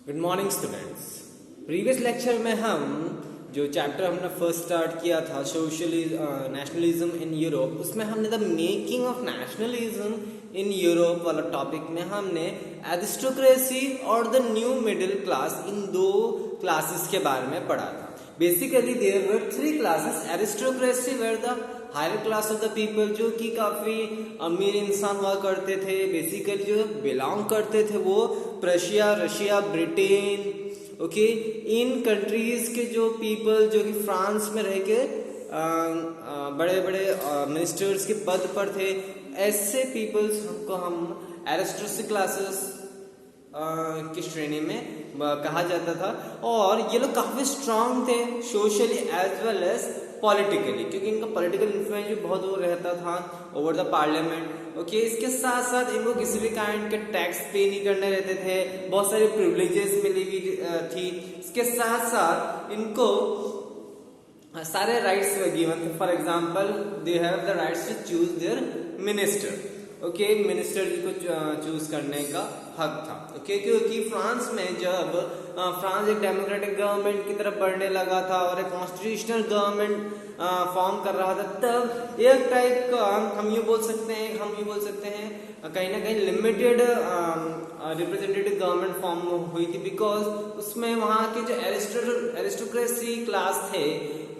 Good morning students. Previous lecture में हम जो चैप्टर हमने फर्स्ट स्टार्ट किया था नेशनलिज्म इन यूरोप, उसमें हमने the making of nationalism in Europe वाला टॉपिक में हमने एरिस्टोक्रेसी और द न्यू मिडिल क्लास इन दो क्लासेस के बारे में पढ़ा था। Basically there were three classes. Aristocracy were the higher class of the people, जो कि काफी अमीर इंसान हुआ करते थे। बेसिकली जो बिलोंग करते थे वो प्रशिया, रशिया, ब्रिटेन, ओके, इन कंट्रीज के जो पीपल जो कि फ्रांस में रह के बड़े बड़े मिनिस्टर्स के पद पर थे, ऐसे पीपल्स को हम एरिस्टोक्रेसी क्लासेस की श्रेणी में कहा जाता था। और ये लोग काफी स्ट्रांग थे socially as well as politically, क्योंकि इनका पॉलिटिकल इन्फ्लुएंस भी बहुत दूर रहता था ओवर द पार्लियामेंट। ओके, इसके साथ साथ इनको किसी भी काइंड के टैक्स पे नहीं करने रहते थे, बहुत सारी प्रिविलेजेस मिली हुई थी। इसके साथ साथ इनको सारे राइट्स गिवन थे। For example they have the rights to choose their minister. Okay, minister को चूज करने का हक था। ओके, क्योंकि फ्रांस में जब फ्रांस एक डेमोक्रेटिक गवर्नमेंट की तरफ बढ़ने लगा था और एक कॉन्स्टिट्यूशनल गवर्नमेंट फॉर्म कर रहा था, तब एक टाइप का हम ये बोल सकते हैं कहीं ना कहीं लिमिटेड रिप्रेजेंटेटिव गवर्नमेंट फॉर्म हुई थी। बिकॉज उसमें वहां के जो एरिस्टोक्रेसी क्लास थे,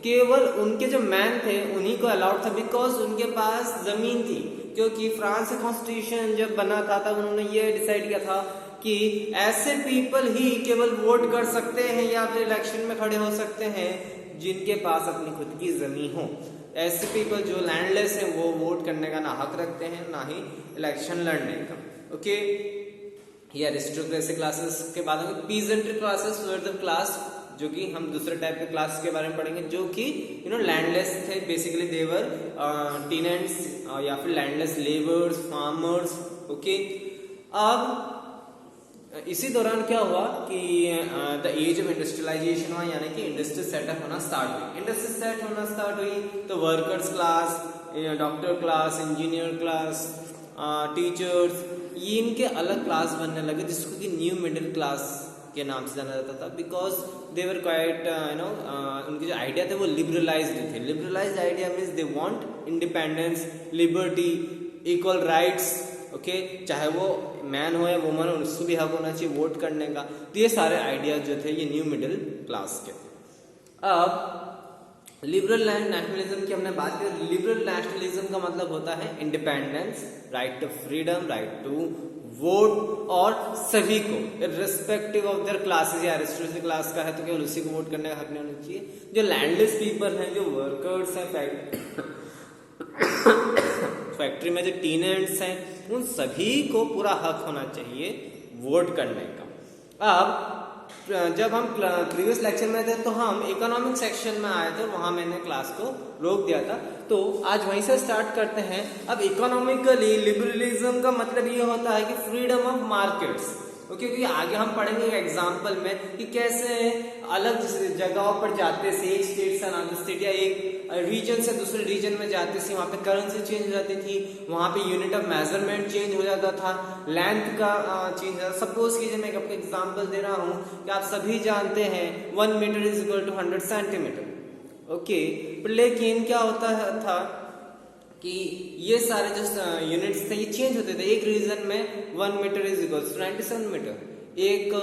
केवल उनके जो मैन थे उन्हीं को अलाउड था, बिकॉज उनके पास जमीन थी। क्योंकि फ्रांस का कॉन्स्टिट्यूशन जब बना था तब उन्होंने ये डिसाइड किया था कि ऐसे पीपल ही केवल वोट कर सकते हैं या फिर इलेक्शन में खड़े हो सकते हैं जिनके पास अपनी खुद की जमीन हो। ऐसे पीपल जो लैंडलेस हैं वो वोट करने का ना हक रखते हैं ना ही इलेक्शन लड़ने का। ओके, ये एरिस्टोक्रेसी क्लासेस के बाद में peasantry classes were the class, जो कि हम दूसरे टाइप के क्लास के बारे में पढ़ेंगे, जो कि लैंडलेस थे। बेसिकली देवर टेनेंट्स या फिर लैंडलेस लेबर्स, फार्मर्स। ओके, अब इसी दौरान क्या हुआ कि द एज ऑफ इंडस्ट्रियलाइजेशन हुआ, यानी कि इंडस्ट्री सेटअप होना स्टार्ट हुई। इंडस्ट्री सेट होना स्टार्ट हुई तो workers class, doctor class, engineer class, teachers, ये इनके अलग क्लास बनने लगे, जिसको कि न्यू मिडिल क्लास के नाम से जाना जाता था। बिकॉज दे वर क्वाइट उनके जो आइडिया थे वो लिबरलाइज्ड थे। Liberalised idea means they want independence, liberty, equal rights. Okay, चाहे वो मैन हो या वुमन हो, उसको भी हक होना चाहिए वोट करने का। तो ये सारे आइडियाज जो थे ये न्यू मिडिल क्लास के। अब लिबरल नेशनलिज्म की हमने बात की। लिबरल नेशनलिज्म का मतलब होता है independence, right to freedom, right to vote, और सभी को रिस्पेक्टिव ऑफ देयर क्लासेस। या एरिस्टोक्रेसी क्लास का है तो केवल उसी को वोट करने का हक नहीं होना चाहिए। जो लैंडलेस पीपल हैं, जो वर्कर्स हैं, फैक्ट्री में जो टेनेंट्स हैं, उन सभी को पूरा हक होना चाहिए वोट करने का। अब जब हम प्रीवियस लेक्चर में थे तो हम इकोनॉमिक सेक्शन में आए थे, वहां मैंने क्लास को रोक दिया था, तो आज वहीं से स्टार्ट करते हैं। अब इकोनॉमिकली लिबरलिज्म का मतलब ये होता है कि फ्रीडम ऑफ मार्केट्स। ओके, क्योंकि आगे हम पढ़ेंगे एग्जाम्पल में कि कैसे अलग जगहों पर जाते से, एक स्टेट से अनदर स्टेट या एक रीजन से दूसरे रीजन में जाते से वहां पे करेंसी चेंज हो जाती थी, वहां पे यूनिट ऑफ मेजरमेंट चेंज हो जाता था, लेंथ का चेंज हो जाता। सपोज कीजिए मैं आपको एग्जांपल दे रहा हूं कि आप सभी जानते हैं 1 metre is equal to 100 centimetre. Okay, लेकिन क्या होता था कि ये सारे जो यूनिट्स थे ये चेंज होते थे। एक रीजन में 1 metre is equal to 97 metre, एक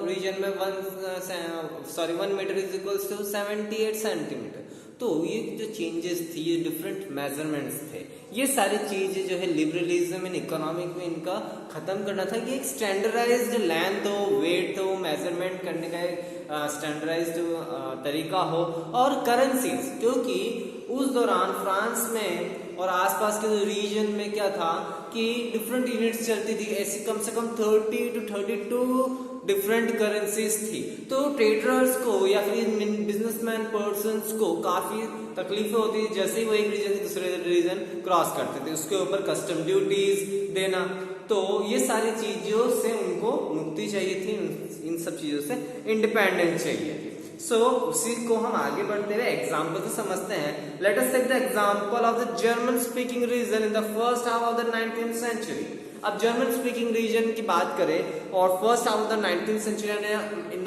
रीजन में 1 metre is equal to 78 centimetre. तो ये जो चेंजेस थी, ये डिफरेंट मेजरमेंट्स थे, ये सारी चीजें जो है लिबरलिज्म इन इकोनॉमिक में इनका खत्म करना था कि एक स्टैंडर्डाइज्ड लेंथ हो, वेट हो, मेजरमेंट करने का एक स्टैंडर्डाइज्ड तरीका हो, और करेंसीज, क्योंकि उस दौरान फ्रांस में और आसपास के रीजन में क्या था कि डिफरेंट यूनिट्स चलती थी। ऐसी कम से कम 30 to 32 डिफरेंट करेंसीज थी। तो ट्रेडर्स को या फिर बिजनेसमैन पर्सन्स को काफी तकलीफें होती थी जैसे ही वो एक रीजन से दूसरे रीजन क्रॉस करते थे, उसके ऊपर कस्टम ड्यूटीज देना। तो ये सारी चीजों से उनको मुक्ति चाहिए थी, इन सब चीजों से इंडिपेंडेंस चाहिए थी। सो उसी को हम आगे बढ़ते हुए एग्जाम्पल से समझते हैं. Let us take the example of the German speaking region in the first half of the 19th century. अब जर्मन स्पीकिंग रीजन की बात करें और first half of the 19th century ने in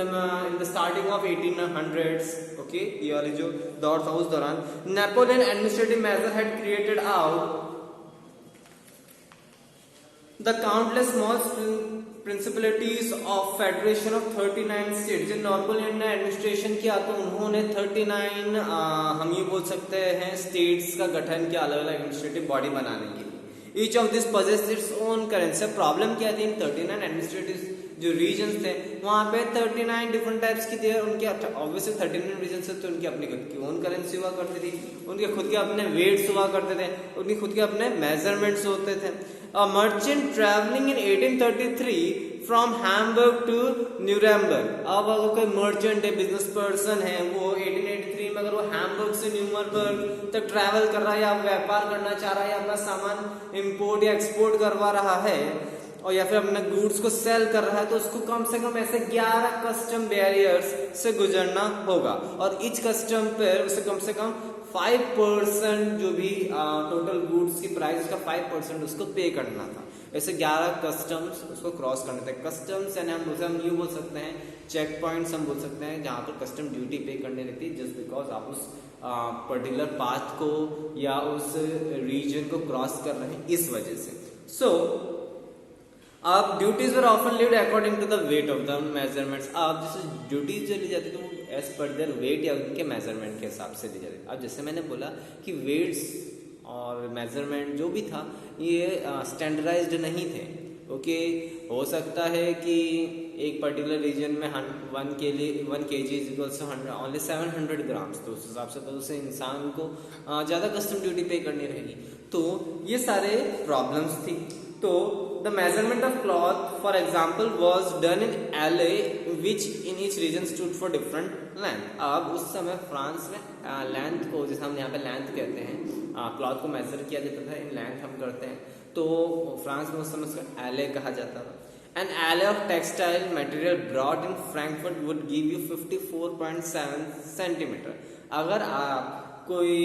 the starting of 1800s, okay, ये वाली जो दौर था उस दौरान Napoleon administrative measure had created out the countless small principalities of federation of 39 state. जब नेपोलियन ने एडमिनिस्ट्रेशन किया तो उन्होंने 39 हम ये बोल सकते हैं स्टेट्स का गठन किया अलग अलग एडमिनिस्ट्रेटिव बॉडी बनाने के लिए. Each of this possessed its own currency. अब प्रॉब्लम क्या थी, 39 एडमिनिस्ट्रेटिव जो रीजन्स थे वहां पे 39 डिफरेंट टाइप्स की थी और उनके ऑब्वियसली 39 रीजन्स थे तो उनकी अपनी खुद की ओन करेंसी हुआ करती थी, उनके खुद के अपने वेट्स हुआ करते थे, उनके खुद के अपने मेजरमेंट्स होते थे. A merchant traveling in 1833 from Hamburg to Nuremberg. अब अगर कोई मर्चेंट है, बिजनेस पर्सन है, वो 1883 में अगर वो हैम्बर्ग से न्यूरेमबर्ग तक ट्रैवल कर रहा है या व्यापार करना चाह रहा है या अपना सामान इंपोर्ट या एक्सपोर्ट करवा रहा है और या फिर अपने गुड्स को सेल कर रहा है तो उसको कम से कम ऐसे 11 कस्टम बैरियर्स से गुजरना होगा और ईच कस्टम पर उसे कम से कम 5% जो भी टोटल गुड्स की प्राइस का 5% उसको पे करना था. ऐसे 11 कस्टम्स उसको क्रॉस करने थे. कस्टम्स यानी हम यूँ बोल सकते हैं चेक पॉइंट्स हम बोल सकते हैं जहाँ पर कस्टम ड्यूटी पे करनी रहती है जस्ट बिकॉज आप उस पर्टिकुलर पाथ को या उस रीजन को क्रॉस कर रहे हैं इस वजह से. सो अब duties were often levied according to the weight of the measurements. आप जैसे ड्यूटीज जो ली जाती थी वो एज पर देयर वेट या उनके मेजरमेंट के हिसाब से ली जाती थी. अब जैसे मैंने बोला कि वेट्स और मेजरमेंट जो भी था ये स्टैंडर्डाइज्ड नहीं थे. ओके, हो सकता है कि एक पर्टिकुलर रीजन में 1 kg is equals to only 700 grams, तो उस हिसाब से तो उसे इंसान को ज़्यादा कस्टम ड्यूटी पे करनी रहेगी. तो ये सारे प्रॉब्लम्स थी. तो the measurement of cloth for example was done in LA which in each region stood for different length. अब उस समय फ्रांस में लेंथ को, जैसे हम यहाँ पे लेंथ कहते हैं, क्लॉथ को मेजर किया जाता था, इन लेंथ हम करते हैं, तो फ्रांस में उस समय उसका LA कहा जाता था. An alley of textile material brought in Frankfurt would give you 54.7 centimeter. अगर आप कोई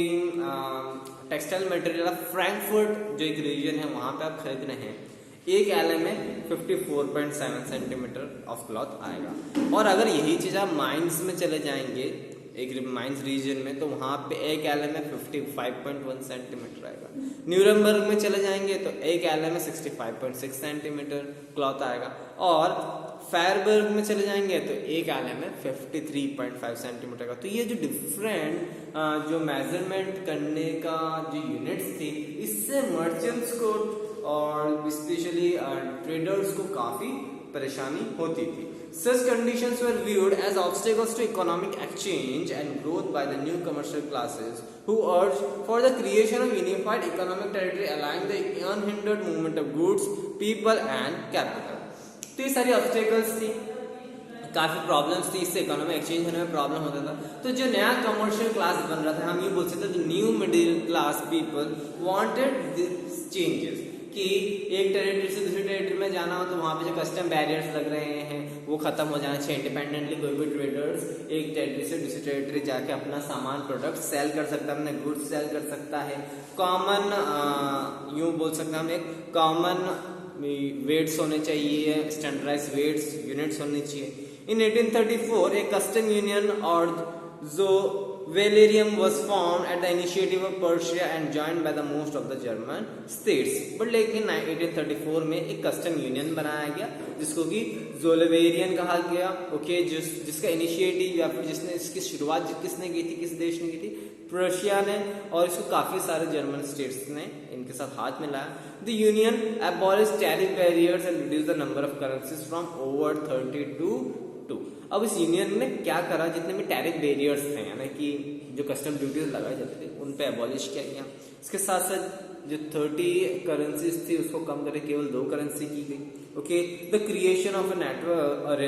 टेक्सटाइल मटेरियल फ्रैंकफर्ट जो एक रीजन है वहां पे आप खरीद रहे हैं, एक एले में 54.7 सेंटीमीटर ऑफ क्लॉथ आएगा. और अगर यही चीज आप माइंस में चले जाएंगे, एक माइंस रीजन में, तो वहां पे एक एले में 55.1 सेंटीमीटर आएगा. न्यूरेमबर्ग में चले जाएंगे तो एक एले में 65.6 सेंटीमीटर क्लॉथ आएगा. और फायरबर्ग में चले जाएंगे तो एक एले में 53.5 सेंटीमीटर का. तो ये जो डिफरेंट जो मेजरमेंट करने का जो यूनिट्स थी, इससे मर्चेंट्स को और स्पेशली ट्रेडर्स को काफी परेशानी होती थी. Such conditions were viewed as obstacles to economic exchange and growth by the new commercial classes, who urged for the creation of unified economic territory allowing the unhindered movement of goods, people and capital. तो ये सारी obstacles थी, काफी problems थी, इससे economic exchange होने में problem होता था. तो जो नया कमर्शियल क्लास बन रहा था, हम ये बोल सकते थे new middle class people wanted this changes कि एक टेरिटरी से दूसरी टेरिटरी में जाना हो तो वहाँ पे जो कस्टम बैरियर्स लग रहे हैं वो खत्म हो जाना चाहिए. इंडिपेंडेंटली कोई भी ट्रेडर्स एक टेरिटरी से दूसरी टेरिटरी जाके अपना सामान प्रोडक्ट सेल कर सकता है, अपने गुड्स सेल कर सकता है. कॉमन यूँ बोल सकते हैं हम एक कॉमन वेट्स होने चाहिए, स्टैंडर्डाइज वेट्स यूनिट्स होनी चाहिए. In 1834, a custom union or Zollvereinigung was formed at the initiative of Prussia and joined by the most of the German states. But लेकिन 1834 में एक कस्टम यूनियन बनाया गया जिसको कि जोलेवेरियन कहा गया. ओके, जिसका इनिशिएटिव या फिर जिसने इसकी शुरुआत किसने की थी, किस देश ने की थी? प्रशिया ने. और इसको काफी सारे जर्मन स्टेट्स ने इनके साथ हाथ मिलाया. The union abolished tariff barriers and reduced the number of currencies from over 30 to 2. अब इस यूनियन ने क्या करा, जितने भी टैरिफ बैरियर्स थे यानी कि जो कस्टम ड्यूटीज लगाई जाती थी उन पे अबॉलिश किया गया. इसके साथ साथ जो 30 करेंसीज थी उसको कम करके केवल 2 करेंसी की गई। Okay, the creation of a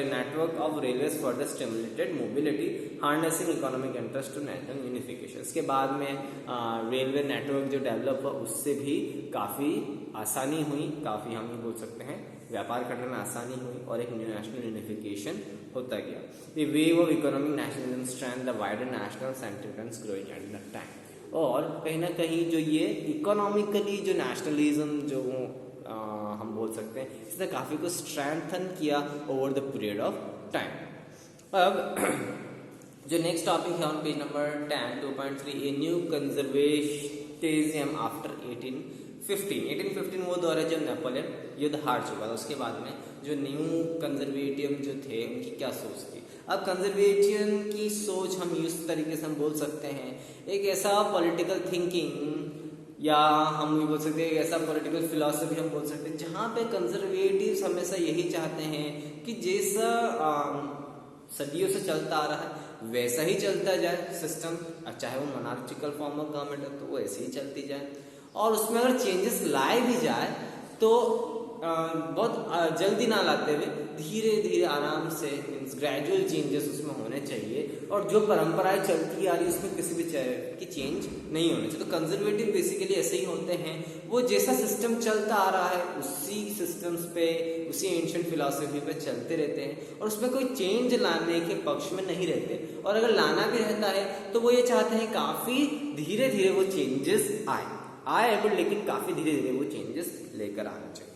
network of railways further stimulated mobility, harnessing economic interest to national unification। इसके बाद में रेलवे नेटवर्क जो डेवलप हुआ उससे भी काफ़ी आसानी हुई, काफ़ी हम ये बोल सकते हैं व्यापार करने में आसानी हुई और एक नेशनल यूनिफिकेशन होता गया। The wave of economic nationalism strength the wider national sentiments growing at the time. और कहीं ना कहीं जो ये इकोनॉमिकली जो नेशनलिज्म जो हम बोल सकते हैं इसने काफ़ी कुछ स्ट्रेंथन किया over the period of time. अब जो नेक्स्ट टॉपिक है on page number 10 2.3 a new conservatism after 1815 वो दौर है जब नेपोलियन युद्ध हार चुका था। उसके बाद में जो न्यू कंजर्वेटिव जो थे उनकी क्या सोच थी। अब कंजर्वेटिव की सोच हम इस तरीके से हम बोल सकते हैं एक ऐसा पॉलिटिकल थिंकिंग या हम ये बोल सकते हैं एक ऐसा पॉलिटिकल फिलॉसफी हम बोल सकते हैं जहाँ पे कंजर्वेटिव्स हमेशा यही चाहते हैं कि जैसा सदियों से चलता आ रहा है वैसा ही चलता जाए सिस्टम, चाहे वो मोनार्चिकल फॉर्म ऑफ गवर्नमेंट है तो वो ऐसे ही चलती जाए, और उसमें अगर चेंजेस लाए भी जाए तो बहुत जल्दी ना लाते हुए धीरे धीरे आराम से ग्रेजुअल चेंजेस उसमें होने चाहिए, और जो परंपराएं चलती आ रही उसमें किसी भी की चेंज नहीं होने चाहिए। तो कंजर्वेटिव बेसिकली ऐसे ही होते हैं, वो जैसा सिस्टम चलता आ रहा है उसी सिस्टम्स पे उसी एंशिएंट फिलॉसफी पे चलते रहते हैं और उसमें कोई चेंज लाने के पक्ष में नहीं रहते, और अगर लाना भी रहता है तो वो ये चाहते हैं काफ़ी धीरे धीरे वो चेंजेस आए बट लेकिन काफ़ी धीरे धीरे वो चेंजेस लेकर आना चाहिए।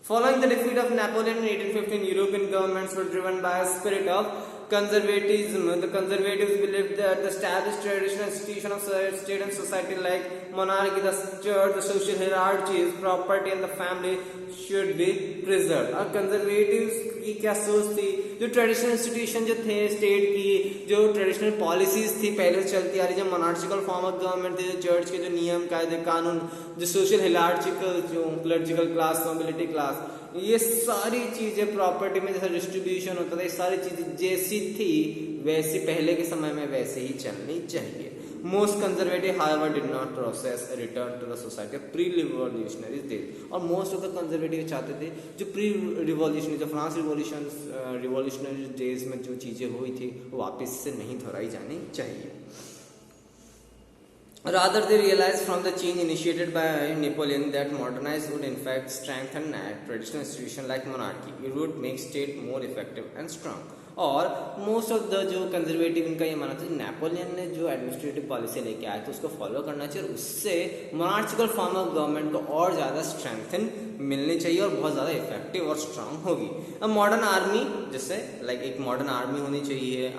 Following the defeat of Napoleon in 1815, European governments were driven by a spirit of conservatism. The conservatives believed that the established traditional institution of state and society like monarchy, the church, the social hierarchies, property and the family should be preserved. और conservatives की क्या सोच थी, जो traditional institution जो थे state की, जो ट्रेडिशनल पॉलिसीज थी पहले से चलती आ रही, जो मोनार्चिकल फॉर्म ऑफ गवर्नमेंट थे, जो चर्च के जो नियम कायदे कानून, जो सोशल हिलार्चिकल जो क्लर्जिकल क्लास नोबिलिटी क्लास, ये सारी चीजें प्रॉपर्टी में जैसा डिस्ट्रीब्यूशन होता था ये सारी चीजें जैसी थी वैसी पहले के समय में वैसे ही चलनी चाहिए। Most conservative however did not process return to the society pre revolutionary days, और मोस्ट ऑफ द कंजर्वेटिव चाहते थे जो प्री रिवॉल्यूशनरी जो फ्रांस रिवॉल्यूशनरी डेज में जो चीजें हुई थी वो वापस से नहीं दोहराई जानी चाहिए। Rather, they realized from the change initiated by Napoleon that modernization would in fact strengthen traditional institutions like monarchy. It would make state more effective and strong. और मोस्ट ऑफ द जो कंजर्वेटिव इनका ये मानना था Napoleon ने जो administrative policy लेके आया था उसको फॉलो करना चाहिए, और उससे मोनार्चिकल फॉर्म ऑफ गवर्नमेंट को और ज़्यादा स्ट्रेंथन मिलनी चाहिए और बहुत ज़्यादा इफेक्टिव और स्ट्रांग होगी। अब मॉडर्न आर्मी जैसे लाइक एक मॉडर्न आर्मी होनी चाहिए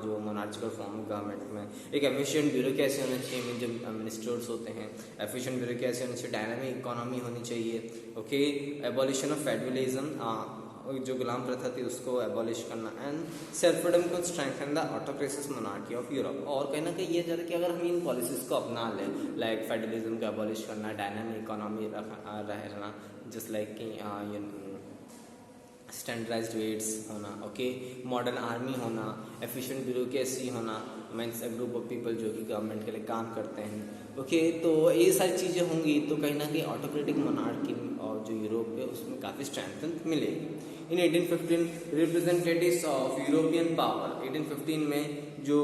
जो मोनार्चिकल फॉर्म ऑफ गवर्नमेंट में, एक एफिशिएंट ब्यूरोक्रेसी होनी चाहिए जो मिनिस्टर्स होते हैं, एफिशिएंट ब्यूरोक्रेसी होनी चाहिए, डायनामिक इकोनॉमी होनी चाहिए, ओके, एबॉलिशन ऑफ फेडरलिज्म जो गुलाम प्रथा थी उसको एबॉलिश करना, एंड सेल्फडम को strengthen the autocracies monarchy of Europe. और कहीं ना कहीं ये जाता है कि अगर हम इन पॉलिसीज को अपना लें लाइक फेडरलिज्म को एबॉलिश करना, डायनामिक इकोनॉमी रहना, जस्ट लाइक कि स्टैंडर्डाइज्ड वेट्स होना, ओके, मॉडर्न आर्मी होना, एफिशिएंट ब्यूरोक्रेसी होना, means a group of people जो कि गवर्नमेंट के लिए काम करते हैं, ओके, तो ये सारी चीज़ें होंगी तो कहीं ना कहीं ऑटोक्रेटिक मोनार्की और जो यूरोप है उसमें काफ़ी स्ट्रेंथन मिलेगी। इन 1815 रिप्रेजेंटेटिव्स ऑफ यूरोपियन पावर, 1815 में जो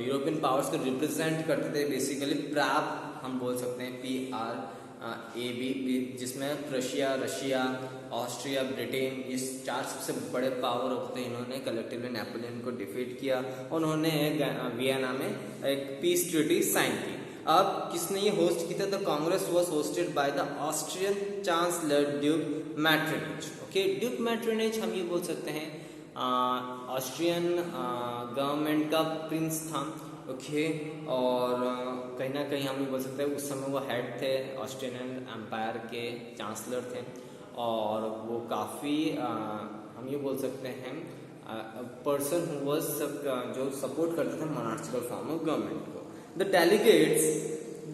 यूरोपियन पावर्स को रिप्रेजेंट करते थे बेसिकली प्राग हम बोल सकते हैं PRAB, जिसमें प्रशिया, रशिया, ऑस्ट्रिया, ब्रिटेन, ये 4 सबसे बड़े पावर होते हैं, इन्होंने कलेक्टिवली नेपोलियन को डिफीट किया। उन्होंने वियना में एक पीस ट्रीटी साइन की। अब किसने ये होस्ट की था? The Congress was hosted by the Austrian chancellor duke Metternich. Okay, duke Metternich हम ये बोल सकते हैं ऑस्ट्रियन गवर्नमेंट का प्रिंस था, ओके, और कहीं ना कहीं हम ये बोल सकते हैं उस समय वो हेड थे, ऑस्ट्रियन एम्पायर के चांसलर थे, और वो काफ़ी हम ये बोल सकते हैं पर्सन हु वाज जो सपोर्ट करते थे मोनार्चिकल फॉर्म ऑफ गवर्नमेंट को। The delegates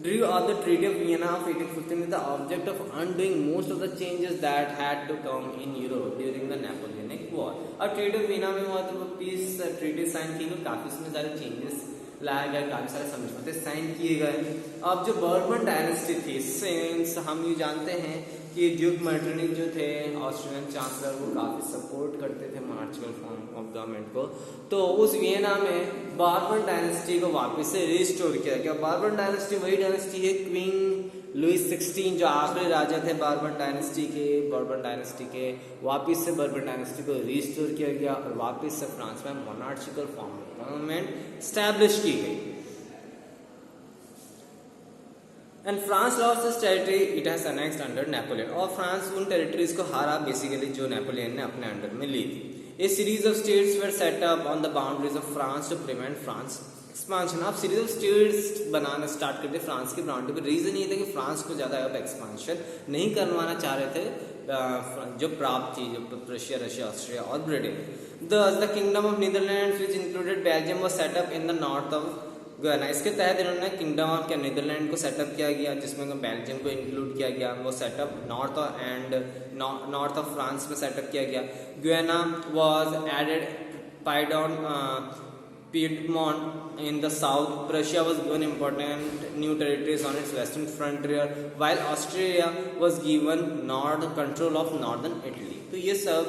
drew up the Treaty of Vienna of 1815 with the object of undoing most of the changes that had to come in Europe during the Napoleonic War. अब Treaty of Vienna में हुआ तो peace treaty sign की, काफ़ी इसमें सारे changes लाया गया, काफी सारे समझौते साइन किए गए। अब जो बर्बन डायनेस्टी थी, सिंस हम ये जानते हैं कि ड्यूक मेटरनिक जो थे ऑस्ट्रियन चांसलर, वो काफी सपोर्ट करते थे मोनार्चिकल फॉर्म ऑफ गवर्नमेंट को, तो उस वियना में बर्बन डायनेस्टी को वापस से रिस्टोर किया गया। बर्बन डायनेस्टी वही डायनेस्टी है क्वीन लुइस 16 जो आखिरी राजा थे बर्बन डायनेस्टी के, वापस से बर्बन डायनेस्टी को रिस्टोर किया गया और वापस से फ्रांस में मोनार्चिकल फॉर्म ऑफ गवर्नमेंट स्टैब्लिश की गई। And France lost this territory it has annexed under Napoleon, और फ्रांस उन टेरिटरीज को हारा बेसिकली जो नेपोलियन ने अपने अंडर में ली थी। A series of states were set up on the boundaries of France to prevent France expansion. आप सीरीज ऑफ स्टेट्स बनाना स्टार्ट करते फ्रांस की बाउंड्री पर। रीजन ये था कि फ्रांस को ज्यादा अब एक्सपांशन नहीं करवाना चाह रहे थे जो प्राप्त थी, जो प्रशिया, रशिया, ऑस्ट्रिया और Britain. The kingdom of Netherlands which included Belgium was set up in the north of Genoa. इसके तहत इन्होंने किंगडम ऑफ नीदरलैंड को सेटअप किया गया, जिसमें बेल्जियम को इंक्लूड किया गया। वो सेटअप नॉर्थ ऑफ फ्रांस में सेटअप किया गया। Genoa was added Piedmont Piedmont in the south. Prussia was given important new territories on its western frontier, while Austria was given control of northern Italy. तो ये सब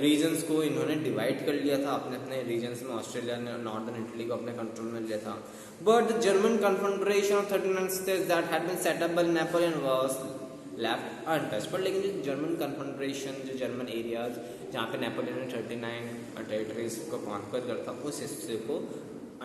regions को इन्होंने divide कर लिया था अपने अपने रीजन्स में। ऑस्ट्रेलिया ने नॉर्दर्न इटली को अपने कंट्रोल में लिया था। But the German confederation of 39 states that had been set up by Napoleon was left untouched। पर लेकिन जो जर्मन कन्फेडरेशन, जो जर्मन एरियाज जहाँ पे नेपोलियन ने 39 टेरिटरीज को कॉन्कर करता, उस हिस्से को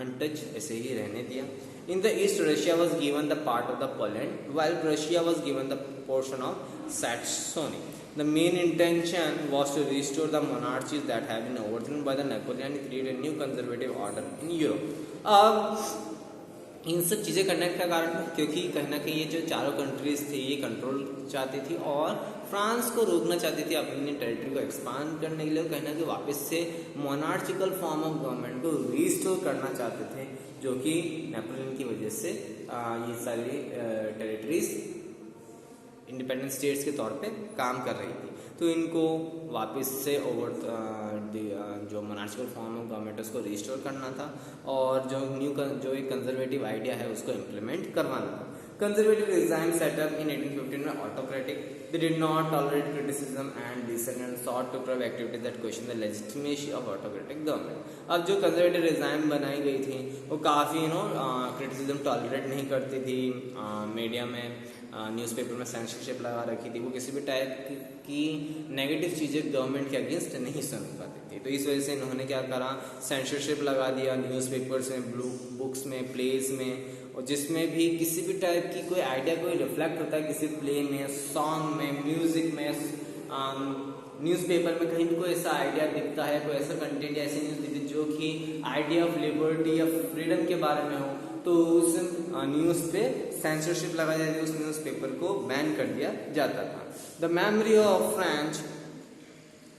अनटच ऐसे ही रहने दिया। In the east Russia was given the part of the Poland, while Russia was given the portion of Saxony. The main intention was to restore the monarchies that had been overthrown by the Napoleon and create a new conservative order in Europe। अब इन सब चीज़ें करने का कारण क्योंकि कहीं ना कहीं ये जो चारों कंट्रीज थी ये कंट्रोल चाहती थी और फ्रांस को रोकना चाहती थी अपनी टेरिटरी को एक्सपांड करने के लिए, कहीं ना कहीं वापस से मोनार्चिकल फॉर्म ऑफ गवर्नमेंट को रिस्टोर करना चाहते थे, जो कि नेपोलियन की वजह से ये सारी टेरिटरीज इंडिपेंडेंट स्टेट्स के तौर पे काम कर रही थी। तो इनको वापस से जो मोनार्चिकल फॉर्म ऑफ गवर्नमेंट उसको रिस्टोर करना था और जो एक कंजर्वेटिव आइडिया है उसको इम्प्लीमेंट करवाना था। कंजर्वेटिव रिजाइम सेटअप इन 1815 में autocratic, they did not tolerate criticism and dissent and sought to prove activities that question the legitimacy of autocratic government. अब जो कंजर्वेटिव रिजाइम बनाई गई थी वो काफ़ी क्रिटिसिज्म टॉलरेट नहीं करती थी। मीडिया में न्यूज़पेपर में सेंसरशिप लगा रखी थी, वो किसी भी टाइप की नेगेटिव चीज़ें गवर्नमेंट के अगेंस्ट नहीं सुन पाती थी। तो इस वजह से इन्होंने क्या करा, सेंसरशिप लगा दिया न्यूज़पेपर्स में, बुक्स में, प्लेस में, और जिसमें भी किसी भी टाइप की कोई आइडिया कोई रिफ्लेक्ट होता है किसी प्ले में, सॉन्ग में, म्यूजिक में, न्यूज़पेपर में कहीं भी कोई ऐसा आइडिया दिखता है, कोई ऐसा कंटेंट या ऐसी न्यूज़ दिखती जो कि आइडिया ऑफ लिबर्टी या फ्रीडम के बारे में हो, तो उस न्यूज़ पे सेंसरशिप लगाई जाती है, उस न्यूज़पेपर को बैन कर दिया जाता था। The memory of French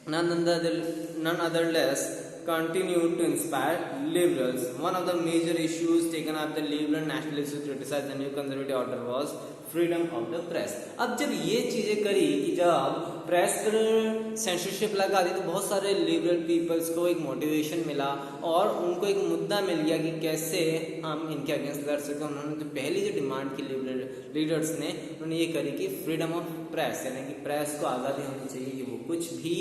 none other less continued to inspire liberals. One of the major issues taken up the liberal nationalists who criticized the new conservative order was freedom of the press। अब जब ये चीजें करी कि जब press पर censorship लगा दी तो बहुत सारे लिबरल पीपल्स को एक मोटिवेशन मिला और उनको एक मुद्दा मिल गया कि कैसे हम इनके अगेंस्ट लड़ सकते हैं। उन्होंने तो पहली जो डिमांड की लिबरल लीडर्स ने उन्होंने ये करी कि फ्रीडम ऑफ प्रेस, यानी कि प्रेस को आज़ादी होनी चाहिए कि वो कुछ भी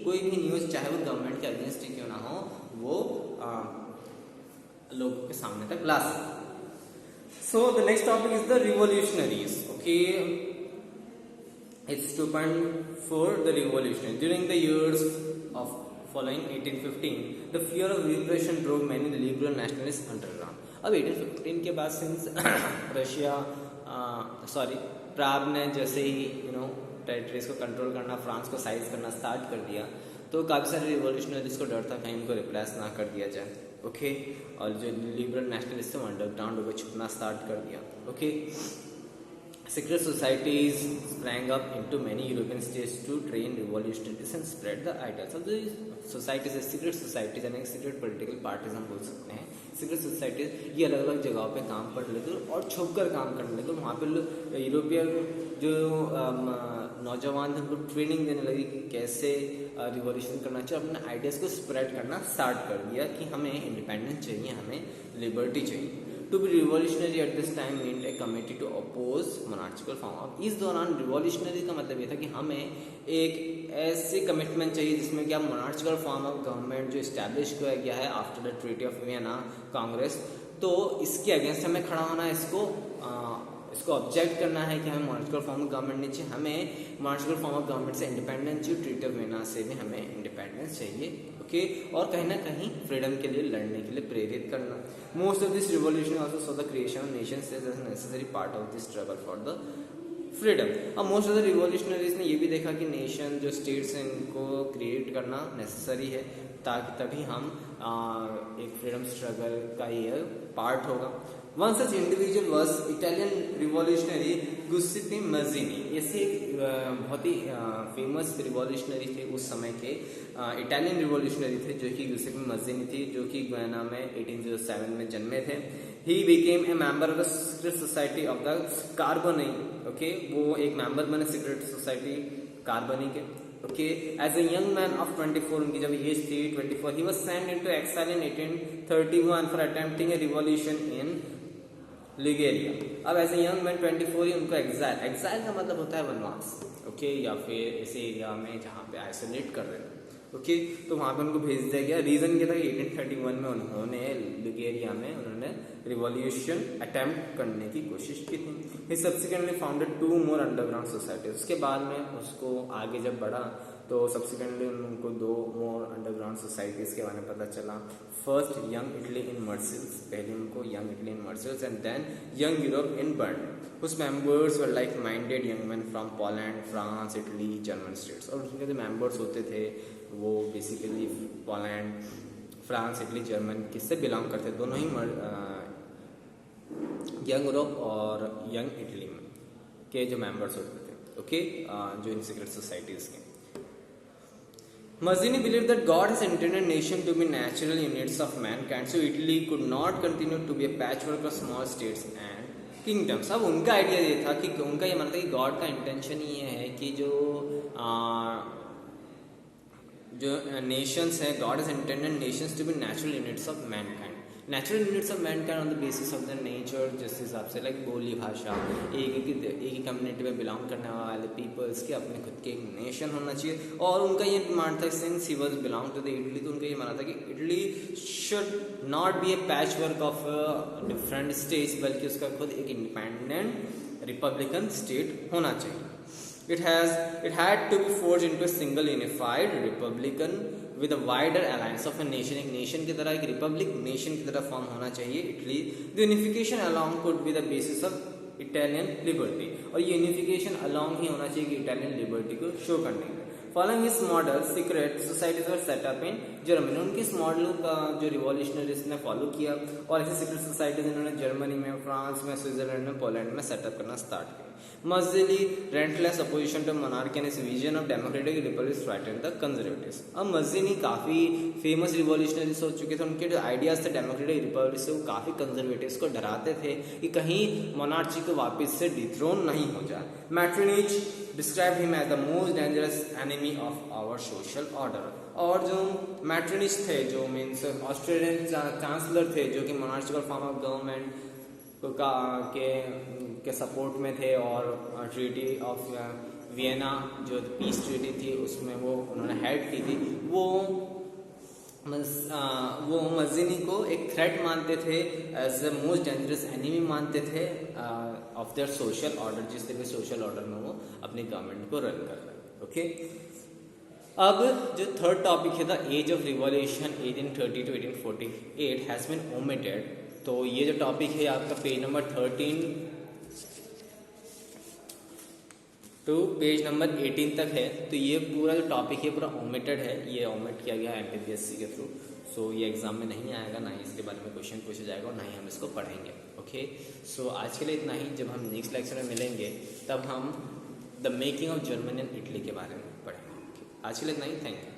कोई भी न्यूज़ चाहे वो गवर्नमेंट के अगेंस्ट ही क्यों ना हो वो लोगों के सामने तक ला सके। So the next topic is the revolutionaries. Okay, it's 2.4 the revolutionaries. During the years of following 1815, the fear of repression drove many liberal nationalists underground. अब 1815 के बाद सिंस रशिया प्राग ने जैसे ही टेरिटरीज को कंट्रोल करना, फ्रांस को साइज करना start कर दिया, तो काफ़ी सारे रिवोल्यूशनरीज को डर था कहीं उनको रिप्लेस ना कर दिया जाए। ओके, और जो लिबरल नेशनलिस्ट अंडरग्राउंड होकर छुपना स्टार्ट कर दिया। Okay, secret societies sprang up into many European states to train revolutionists and spread the ideas of the societies। secret societies यानी secret political parties हम बोल सकते हैं। secret societies ये अलग अलग जगहों पे काम कर लेते और छुप कर काम करने लगे। वहाँ पे यूरोपियन जो नौजवान थे उनको ट्रेनिंग देने लगी कि कैसे रिवॉल्यूशन करना चाहिए, अपने आइडियाज़ को स्प्रेड करना स्टार्ट कर दिया कि हमें इंडिपेंडेंस चाहिए, हमें लिबर्टी चाहिए। To be revolutionary at this time meant a commitment to oppose monarchical form. अब इस दौरान रिवॉल्यूशनरी का मतलब ये था कि हमें एक ऐसे कमिटमेंट चाहिए जिसमें क्या मोनार्चिकल फॉर्म ऑफ गवर्नमेंट जो इस्टेब्लिश किया गया है after the treaty of Vienna Congress, तो इसके अगेंस्ट हमें खड़ा होना है, इसको ऑब्जेक्ट करना है कि हमें मोनार्चिकल फॉर्म ऑफ गवर्नमेंट नहीं चाहिए, हमें मोनार्चिकल फॉर्म ऑफ गवर्नमेंट से इंडिपेंडेंस चाहिए, ट्रीटी ऑफ वियना से भी हमें इंडिपेंडेंस चाहिए, ओके। और कहीं ना कहीं फ्रीडम के लिए लड़ने के लिए प्रेरित करना। Most of this revolution also saw the creation of nation states as necessary part of this struggle for the freedom. अब मोस्ट ऑफ द रिवॉल्यूशनरीज ने ये भी देखा कि नेशन जो स्टेट्स हैं इनको क्रिएट करना नेसेसरी है, ताकि तभी हम एक फ्रीडम स्ट्रगल का ये पार्ट होगा। One such individual was Italian revolutionary Giuseppe Mazzini. ऐसे एक बहुत ही फेमस रिवॉल्यूशनरी थे उस समय के, इटालियन रिवॉल्यूशनरी थे जो कि गुसेप्पे मज़ीनी थी, जो कि गुयाना में 1807 में जन्मे थे। He became a member of the secret society of the Carbonari, okay, वो एक मेंबर बने सीक्रेट सोसाइटी कार्बोनी के, okay. As a young man of 24, उनकी जब एज थी 24, he was sent into exile in 1831 for attempting a revolution in Liguria. अब as a young man 24 ही उनको एग्जाइल का मतलब होता है वनवास, ओके, या फिर ऐसे एरिया में जहाँ पे आइसोलेट कर रहे थे, ओके, तो वहाँ पे उनको भेज दिया गया। रीजन क्या था कि 1831 में उन्होंने लिगेरिया में उन्होंने रिवॉल्यूशन अटेम्प्ट करने की कोशिश की थी। ही सब्सिक्वेंटली फाउंडेड 2 मोर अंडरग्राउंड सोसाइटी। उसके बाद में उसको आगे जब बढ़ा तो सब्सिक्वेंटली उनको 2 मोर अंडरग्राउंड सोसाइटीज के बारे में पता चला। First young Italy in Marseilles, पहले उनको young Italy in Marseilles and then young Europe in Bern, whose members were like minded young men from Poland, France, Italy, German states। और उनके जो मेंबर्स होते थे वो basically Poland, France, Italy, German किससे belong करते, दोनों ही यंग यूरोप और यंग इटली में के जो मेंबर्स होते थे, ओके, जो इन सीक्रेट सोसाइटीज के। Mazzini believed that God has intended nation to be natural units of mankind, so Italy could not continue to be a patchwork of small states and kingdoms। अब उनका idea ये था कि उनका ये मानता है कि गॉड का इंटेंशन ये है कि जो नेशंस हैं, God has intended nations to be natural units of mankind, natural units of mankind on the basis of the nature, जिस हिसाब से लाइक बोली भाषा, एक ही कम्युनिटी में बिलोंग करने वाले पीपल्स के अपने खुद के एक नेशन होना चाहिए। और उनका ये डिमांड था, since he was belong to the Italy, तो उनका ये माना था कि Italy should not be a patchwork of different states, बल्कि उसका खुद एक इंडिपेंडेंट रिपब्लिकन स्टेट होना चाहिए। It had to be forged into a single unified republican with a wider alliance of a nation। एक नेशन की तरह, एक रिपब्लिक नेशन की तरह फॉर्म होना चाहिए Italy. The unification along could be the basis of Italian liberty, और ये यूनिफिकेशन along ही होना चाहिए कि इटालियन लिबर्टी को शो करने के। Following his model, secret societies were set up in Germany। उनके इस मॉडल का जो रिवॉल्यूशनरीज ने फॉलो किया और ऐसे सीक्रेट सोसाइटीज इन्होंने जर्मनी में, फ्रांस में, स्विट्जरलैंड में, पोलैंड में सेटअप करना स्टार्ट किया। Mazzini relentless opposition to monarchy and his vision of democratic republic threatened the conservatives। अब मज़ीनी काफ़ी फेमस रिवॉल्यूशनरीज हो चुके थे, उनके जो आइडियाज़ थे डेमोक्रेटिक रिपब्लिक से, वो काफ़ी कंजर्वेटिव्स को डराते थे कि कहीं मोनार्ची को वापस से डिथ्रोन नहीं हो जाए। Metternich describe him as the most dangerous enemy of our social order. और जो मैट्रिनिच थे, जो मीन्स ऑस्ट्रेलियन चांसलर थे, जो कि मोनार्चिकल फॉर्म ऑफ गवर्नमेंट के सपोर्ट में थे, और ट्रीटी ऑफ वियना जो पीस ट्रीटी थी उसमें वो उन्होंने हेड की थी, वो मज़ीनी को एक थ्रेट मानते थे, as the most dangerous enemy मानते थे ऑफ देयर सोशल ऑर्डर, जिस तरह के सोशल ऑर्डर में वो अपनी गवर्नमेंट को रन कर रहे हैं, ओके। अब जो थर्ड टॉपिक है the age of revolution 1830 to 1848 has been omitted. तो ये जो टॉपिक है आपका page number 13 to page number 18 तक है, तो ये पूरा जो टॉपिक है पूरा ओमिटेड है, ये ओमिट किया गया है MPPSC के थ्रू। सो ये एग्जाम में नहीं आएगा, ना ही इसके बारे में क्वेश्चन पूछा जाएगा, और ना ही हम इसको पढ़ेंगे, ओके। सो आज के लिए इतना ही। जब हम नेक्स्ट लेक्चर में मिलेंगे तब हम the making of Germany and Italy के बारे में पढ़ेंगे। आज के लिए इतना ही, थैंक यू।